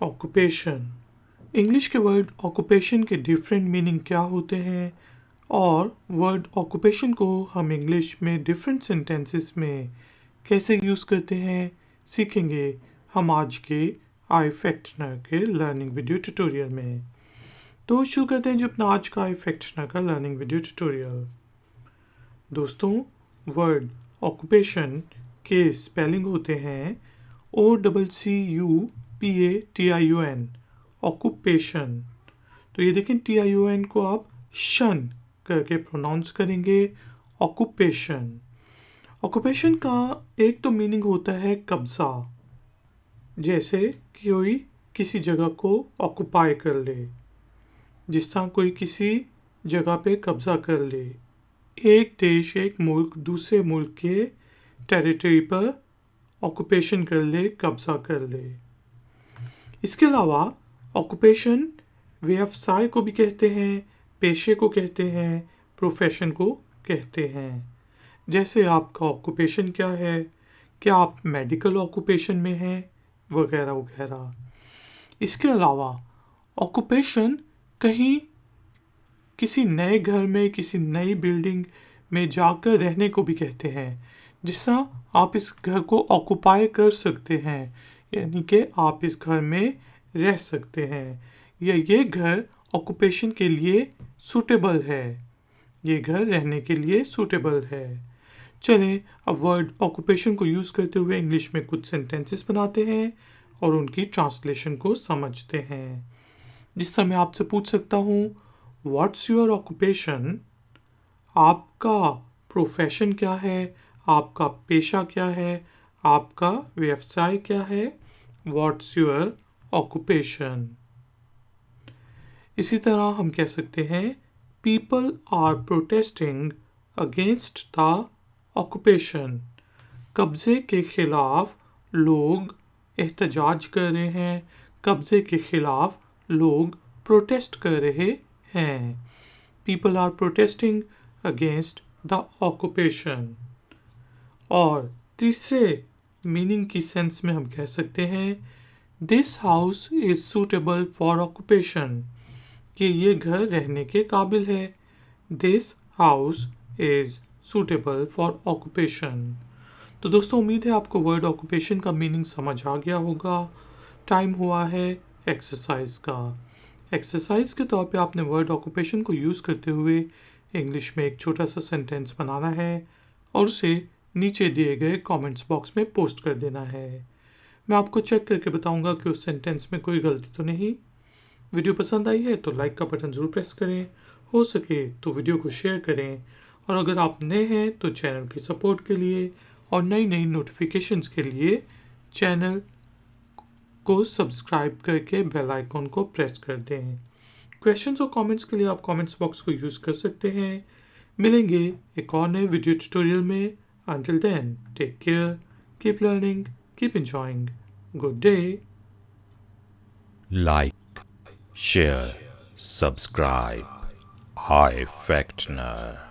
Occupation. English के word occupation के different meaning क्या होते हैं और वर्ड ऑक्यूपेशन को हम इंग्लिश में डिफरेंट सेंटेंसेस में कैसे यूज़ करते हैं सीखेंगे हम आज के आई फैक्टनर के लर्निंग वीडियो ट्यूटोरियल में। तो शुरू करते हैं जो अपना आज का आई फैक्टनर का लर्निंग वीडियो ट्यूटोरियल। दोस्तों, वर्ड ऑक्यूपेशन के स्पेलिंग होते हैं OCCUPATION, ऑक्यूपेशन। तो ये देखें, TION को आप शन करके प्रोनाउंस करेंगे, ऑक्यूपेशन। ऑक्यूपेशन का एक तो मीनिंग होता है कब्जा, जैसे कोई किसी जगह को ऑक्यूपाई कर ले, जिस तरह कोई किसी जगह पे कब्जा कर ले। एक देश, एक मुल्क दूसरे मुल्क के टेरिटरी पर ऑक्यूपेशन कर ले, कब्जा कर ले। इसके अलावा ऑक्यूपेशन व्यवसाय को भी कहते हैं, पेशे को कहते हैं, प्रोफेशन को कहते हैं। जैसे आपका ऑक्यूपेशन क्या है, क्या आप मेडिकल ऑक्यूपेशन में हैं, वगैरह वगैरह। इसके अलावा ऑक्यूपेशन कहीं किसी नए घर में, किसी नई बिल्डिंग में जाकर रहने को भी कहते हैं, जिससे आप इस घर को ऑक्यूपाई कर सकते हैं, यानी कि आप इस घर में रह सकते हैं, या ये घर ऑक्यूपेशन के लिए सूटेबल है, ये घर रहने के लिए सूटेबल है। चलें अब वर्ड ऑक्यूपेशन को यूज़ करते हुए इंग्लिश में कुछ सेंटेंसेस बनाते हैं और उनकी ट्रांसलेशन को समझते हैं। जिस समय आपसे पूछ सकता हूँ व्हाट्स योर ऑक्यूपेशन, आपका प्रोफेशन क्या है, आपका पेशा क्या है, आपका व्यवसाय क्या है, व्हाट्स योर ऑक्यूपेशन। इसी तरह हम कह सकते हैं people are protesting against the occupation, कब्जे के खिलाफ लोग एहतजाज कर रहे हैं, कब्जे के खिलाफ लोग प्रोटेस्ट कर रहे हैं। People are protesting against the occupation. और तीसरे मीनिंग की सेंस में हम कह सकते हैं this house is suitable for occupation, कि ये घर रहने के काबिल है। This house is suitable for occupation. तो दोस्तों, उम्मीद है आपको वर्ड ऑक्यूपेशन का मीनिंग समझ आ गया होगा। टाइम हुआ है एक्सरसाइज का। एक्सरसाइज के तौर पे आपने वर्ड ऑक्यूपेशन को यूज़ करते हुए इंग्लिश में एक छोटा सा सेंटेंस बनाना है और उसे नीचे दिए गए कमेंट्स बॉक्स में पोस्ट कर देना है। मैं आपको चेक करके बताऊंगा कि उस सेंटेंस में कोई गलती तो नहीं। वीडियो पसंद आई है तो लाइक का बटन ज़रूर प्रेस करें, हो सके तो वीडियो को शेयर करें, और अगर आप नए हैं तो चैनल की सपोर्ट के लिए और नई नई नोटिफिकेशंस के लिए चैनल को सब्सक्राइब करके बेल आइकॉन को प्रेस कर दें। क्वेश्चंस और कमेंट्स के लिए आप कमेंट्स बॉक्स को यूज़ कर सकते हैं। मिलेंगे एक और नए वीडियो ट्यूटोरियल में। Until then, take care, keep learning, keep enjoying. Good day. Like, share, subscribe. iFactner.